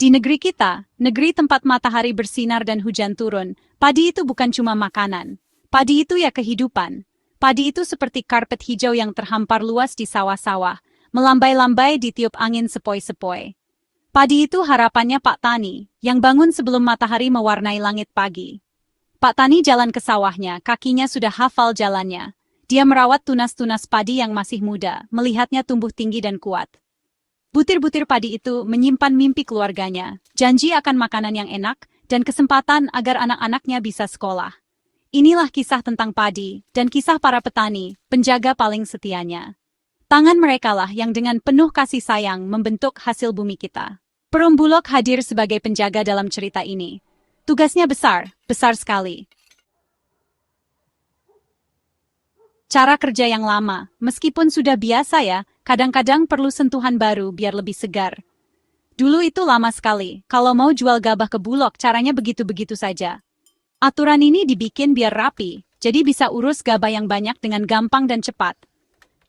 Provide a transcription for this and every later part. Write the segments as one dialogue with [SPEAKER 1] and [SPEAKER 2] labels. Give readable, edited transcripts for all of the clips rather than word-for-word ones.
[SPEAKER 1] Di negeri kita, negeri tempat matahari bersinar dan hujan turun, padi itu bukan cuma makanan. Padi itu ya kehidupan. Padi itu seperti karpet hijau yang terhampar luas di sawah-sawah, melambai-lambai di tiup angin sepoi-sepoi. Padi itu harapannya Pak Tani, yang bangun sebelum matahari mewarnai langit pagi. Pak Tani jalan ke sawahnya, kakinya sudah hafal jalannya. Dia merawat tunas-tunas padi yang masih muda, melihatnya tumbuh tinggi dan kuat. Butir-butir padi itu menyimpan mimpi keluarganya, janji akan makanan yang enak, dan kesempatan agar anak-anaknya bisa sekolah. Inilah kisah tentang padi, dan kisah para petani, penjaga paling setianya. Tangan merekalah yang dengan penuh kasih sayang membentuk hasil bumi kita. Perum Bulog hadir sebagai penjaga dalam cerita ini. Tugasnya besar, besar sekali. Cara kerja yang lama, meskipun sudah biasa ya, kadang-kadang perlu sentuhan baru biar lebih segar. Dulu itu lama sekali, kalau mau jual gabah ke Bulog caranya begitu-begitu saja. Aturan ini dibikin biar rapi, jadi bisa urus gabah yang banyak dengan gampang dan cepat.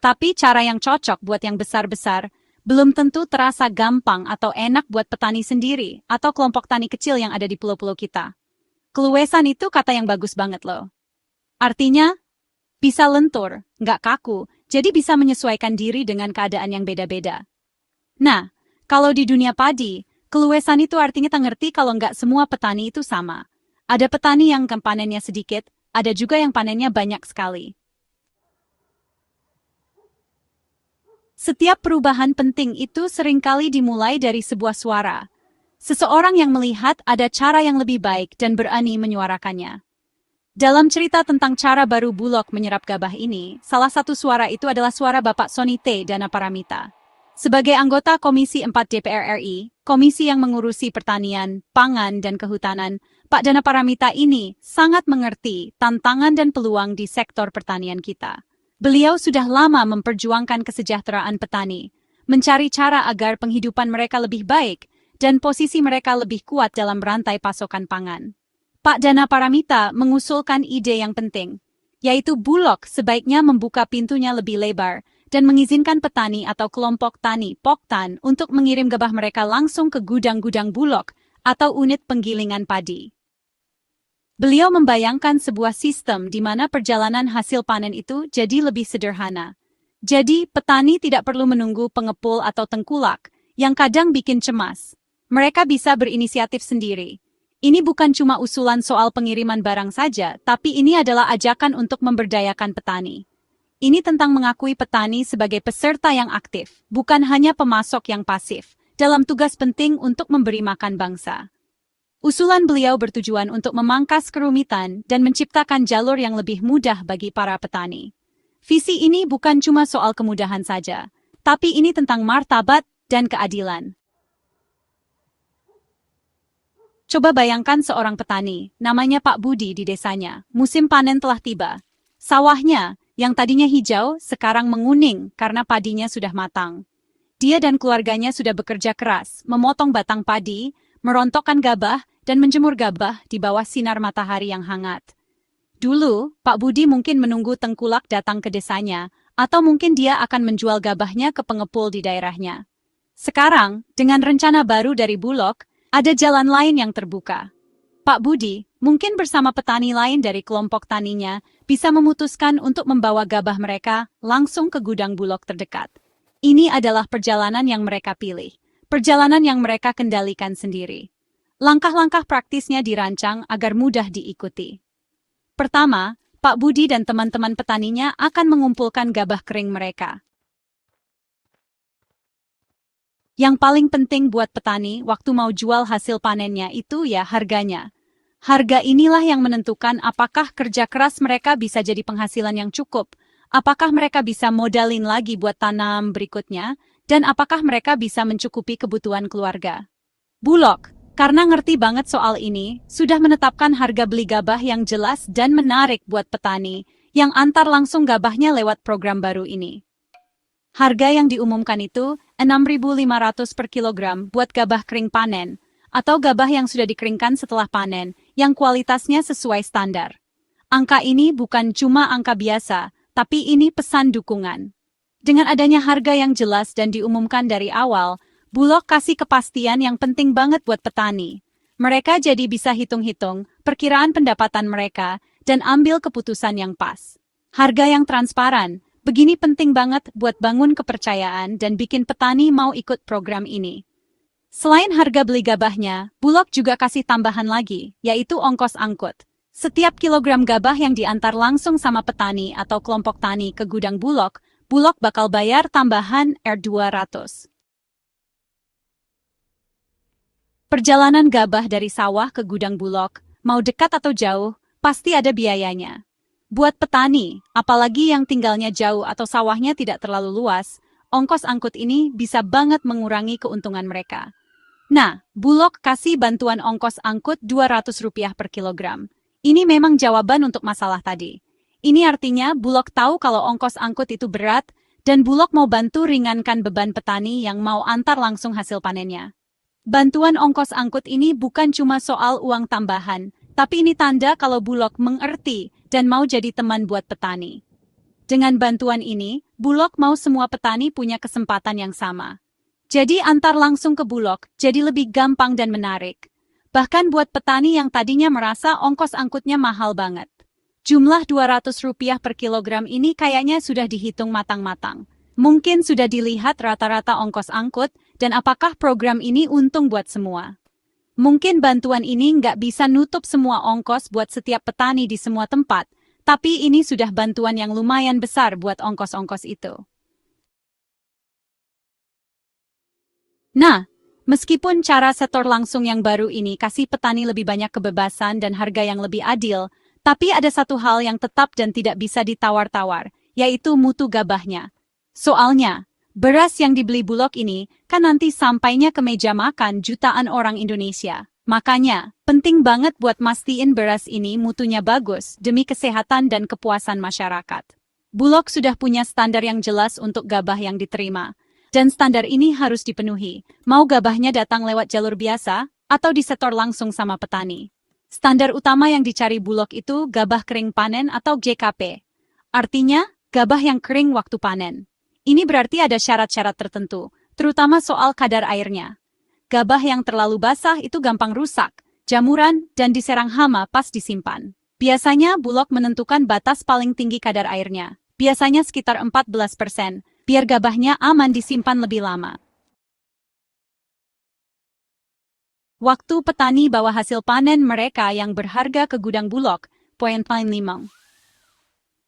[SPEAKER 1] Tapi cara yang cocok buat yang besar-besar, belum tentu terasa gampang atau enak buat petani sendiri atau kelompok tani kecil yang ada di pulau-pulau kita. Keluesan itu kata yang bagus banget loh. Artinya, bisa lentur, nggak kaku, jadi bisa menyesuaikan diri dengan keadaan yang beda-beda. Nah, kalau di dunia padi, keluesan itu artinya tak ngerti kalau nggak semua petani itu sama. Ada petani yang panennya sedikit, ada juga yang panennya banyak sekali. Setiap perubahan penting itu seringkali dimulai dari sebuah suara. Seseorang yang melihat ada cara yang lebih baik dan berani menyuarakannya. Dalam cerita tentang cara baru Bulog menyerap gabah ini, salah satu suara itu adalah suara Bapak Soni T. Danaparamita. Sebagai anggota Komisi 4 DPR RI, komisi yang mengurusi pertanian, pangan, dan kehutanan, Pak Danaparamita ini sangat mengerti tantangan dan peluang di sektor pertanian kita. Beliau sudah lama memperjuangkan kesejahteraan petani, mencari cara agar penghidupan mereka lebih baik, dan posisi mereka lebih kuat dalam rantai pasokan pangan. Pak Danaparamita mengusulkan ide yang penting, yaitu Bulog sebaiknya membuka pintunya lebih lebar dan mengizinkan petani atau kelompok tani Poktan untuk mengirim gabah mereka langsung ke gudang-gudang Bulog atau unit penggilingan padi. Beliau membayangkan sebuah sistem di mana perjalanan hasil panen itu jadi lebih sederhana. Jadi, petani tidak perlu menunggu pengepul atau tengkulak, yang kadang bikin cemas. Mereka bisa berinisiatif sendiri. Ini bukan cuma usulan soal pengiriman barang saja, tapi ini adalah ajakan untuk memberdayakan petani. Ini tentang mengakui petani sebagai peserta yang aktif, bukan hanya pemasok yang pasif, dalam tugas penting untuk memberi makan bangsa. Usulan beliau bertujuan untuk memangkas kerumitan dan menciptakan jalur yang lebih mudah bagi para petani. Visi ini bukan cuma soal kemudahan saja, tapi ini tentang martabat dan keadilan. Coba bayangkan seorang petani, namanya Pak Budi di desanya. Musim panen telah tiba. Sawahnya, yang tadinya hijau, sekarang menguning karena padinya sudah matang. Dia dan keluarganya sudah bekerja keras, memotong batang padi, merontokkan gabah, dan menjemur gabah di bawah sinar matahari yang hangat. Dulu, Pak Budi mungkin menunggu tengkulak datang ke desanya, atau mungkin dia akan menjual gabahnya ke pengepul di daerahnya. Sekarang, dengan rencana baru dari Bulog, ada jalan lain yang terbuka. Pak Budi, mungkin bersama petani lain dari kelompok taninya, bisa memutuskan untuk membawa gabah mereka langsung ke gudang Bulog terdekat. Ini adalah perjalanan yang mereka pilih, perjalanan yang mereka kendalikan sendiri. Langkah-langkah praktisnya dirancang agar mudah diikuti. Pertama, Pak Budi dan teman-teman petaninya akan mengumpulkan gabah kering mereka. Yang paling penting buat petani waktu mau jual hasil panennya itu ya harganya. Harga inilah yang menentukan apakah kerja keras mereka bisa jadi penghasilan yang cukup, apakah mereka bisa modalin lagi buat tanam berikutnya, dan apakah mereka bisa mencukupi kebutuhan keluarga. Bulog, karena ngerti banget soal ini, sudah menetapkan harga beli gabah yang jelas dan menarik buat petani, yang antar langsung gabahnya lewat program baru ini. Harga yang diumumkan itu 6.500 per kilogram buat gabah kering panen, atau gabah yang sudah dikeringkan setelah panen, yang kualitasnya sesuai standar. Angka ini bukan cuma angka biasa, tapi ini pesan dukungan. Dengan adanya harga yang jelas dan diumumkan dari awal, Bulog kasih kepastian yang penting banget buat petani. Mereka jadi bisa hitung-hitung perkiraan pendapatan mereka dan ambil keputusan yang pas. Harga yang transparan, begini penting banget buat bangun kepercayaan dan bikin petani mau ikut program ini. Selain harga beli gabahnya, Bulog juga kasih tambahan lagi, yaitu ongkos angkut. Setiap kilogram gabah yang diantar langsung sama petani atau kelompok tani ke gudang Bulog, Bulog bakal bayar tambahan R200. Perjalanan gabah dari sawah ke gudang Bulog, mau dekat atau jauh, pasti ada biayanya. Buat petani, apalagi yang tinggalnya jauh atau sawahnya tidak terlalu luas, ongkos angkut ini bisa banget mengurangi keuntungan mereka. Nah, Bulog kasih bantuan ongkos angkut Rp200 per kilogram. Ini memang jawaban untuk masalah tadi. Ini artinya Bulog tahu kalau ongkos angkut itu berat, dan Bulog mau bantu ringankan beban petani yang mau antar langsung hasil panennya. Bantuan ongkos angkut ini bukan cuma soal uang tambahan, tapi ini tanda kalau Bulog mengerti dan mau jadi teman buat petani. Dengan bantuan ini, Bulog mau semua petani punya kesempatan yang sama. Jadi antar langsung ke Bulog jadi lebih gampang dan menarik. Bahkan buat petani yang tadinya merasa ongkos angkutnya mahal banget. Jumlah Rp200 per kilogram ini kayaknya sudah dihitung matang-matang. Mungkin sudah dilihat rata-rata ongkos angkut, dan apakah program ini untung buat semua. Mungkin bantuan ini nggak bisa nutup semua ongkos buat setiap petani di semua tempat, tapi ini sudah bantuan yang lumayan besar buat ongkos-ongkos itu. Nah, meskipun cara setor langsung yang baru ini kasih petani lebih banyak kebebasan dan harga yang lebih adil, tapi ada satu hal yang tetap dan tidak bisa ditawar-tawar, yaitu mutu gabahnya. Soalnya, beras yang dibeli Bulog ini kan nanti sampainya ke meja makan jutaan orang Indonesia. Makanya, penting banget buat mastiin beras ini mutunya bagus demi kesehatan dan kepuasan masyarakat. Bulog sudah punya standar yang jelas untuk gabah yang diterima. Dan standar ini harus dipenuhi, mau gabahnya datang lewat jalur biasa atau disetor langsung sama petani. Standar utama yang dicari Bulog itu gabah kering panen atau GKP. Artinya, gabah yang kering waktu panen. Ini berarti ada syarat-syarat tertentu, terutama soal kadar airnya. Gabah yang terlalu basah itu gampang rusak, jamuran, dan diserang hama pas disimpan. Biasanya Bulog menentukan batas paling tinggi kadar airnya, biasanya sekitar 14%, biar gabahnya aman disimpan lebih lama. Waktu petani bawa hasil panen mereka yang berharga ke gudang Bulog, poin paling 5.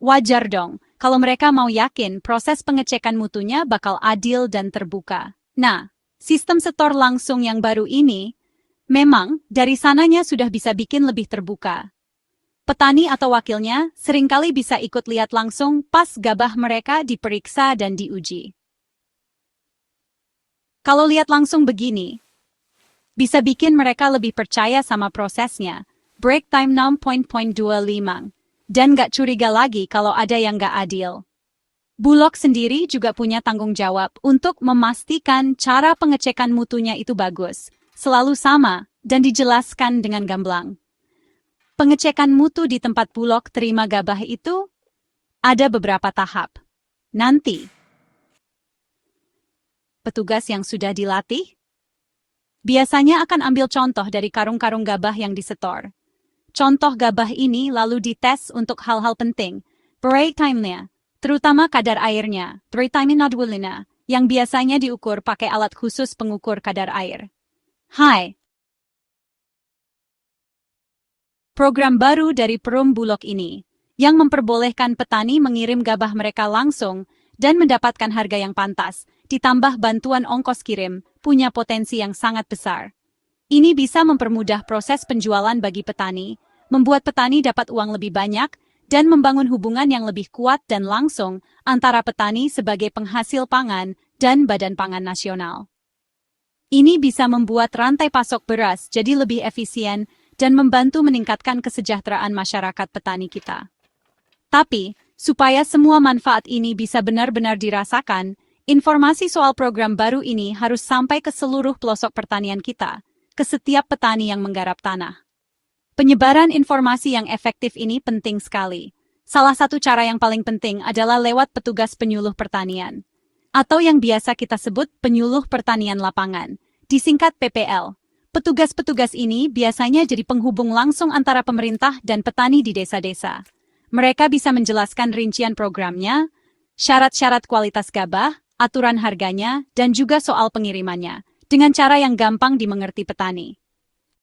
[SPEAKER 1] Wajar dong, kalau mereka mau yakin proses pengecekan mutunya bakal adil dan terbuka. Nah, sistem setor langsung yang baru ini, memang dari sananya sudah bisa bikin lebih terbuka. Petani atau wakilnya seringkali bisa ikut lihat langsung pas gabah mereka diperiksa dan diuji. Kalau lihat langsung begini, bisa bikin mereka lebih percaya sama prosesnya. Break time 6.25. Dan gak curiga lagi kalau ada yang gak adil. Bulog sendiri juga punya tanggung jawab untuk memastikan cara pengecekan mutunya itu bagus, selalu sama, dan dijelaskan dengan gamblang. Pengecekan mutu di tempat Bulog terima gabah itu ada beberapa tahap. Nanti, petugas yang sudah dilatih biasanya akan ambil contoh dari karung-karung gabah yang disetor. Contoh gabah ini lalu dites untuk hal-hal penting, break time-nya, terutama kadar airnya, yang biasanya diukur pakai alat khusus pengukur kadar air. Hai! Program baru dari Perum Bulog ini, yang memperbolehkan petani mengirim gabah mereka langsung dan mendapatkan harga yang pantas, ditambah bantuan ongkos kirim, punya potensi yang sangat besar. Ini bisa mempermudah proses penjualan bagi petani, membuat petani dapat uang lebih banyak, dan membangun hubungan yang lebih kuat dan langsung antara petani sebagai penghasil pangan dan Badan Pangan Nasional. Ini bisa membuat rantai pasok beras jadi lebih efisien dan membantu meningkatkan kesejahteraan masyarakat petani kita. Tapi, supaya semua manfaat ini bisa benar-benar dirasakan, informasi soal program baru ini harus sampai ke seluruh pelosok pertanian kita, ke setiap petani yang menggarap tanah. Penyebaran informasi yang efektif ini penting sekali. Salah satu cara yang paling penting adalah lewat petugas penyuluh pertanian. atau yang biasa kita sebut penyuluh pertanian lapangan, disingkat PPL. Petugas-petugas ini biasanya jadi penghubung langsung antara pemerintah dan petani di desa-desa. Mereka bisa menjelaskan rincian programnya, syarat-syarat kualitas gabah, aturan harganya, dan juga soal pengirimannya, dengan cara yang gampang dimengerti petani.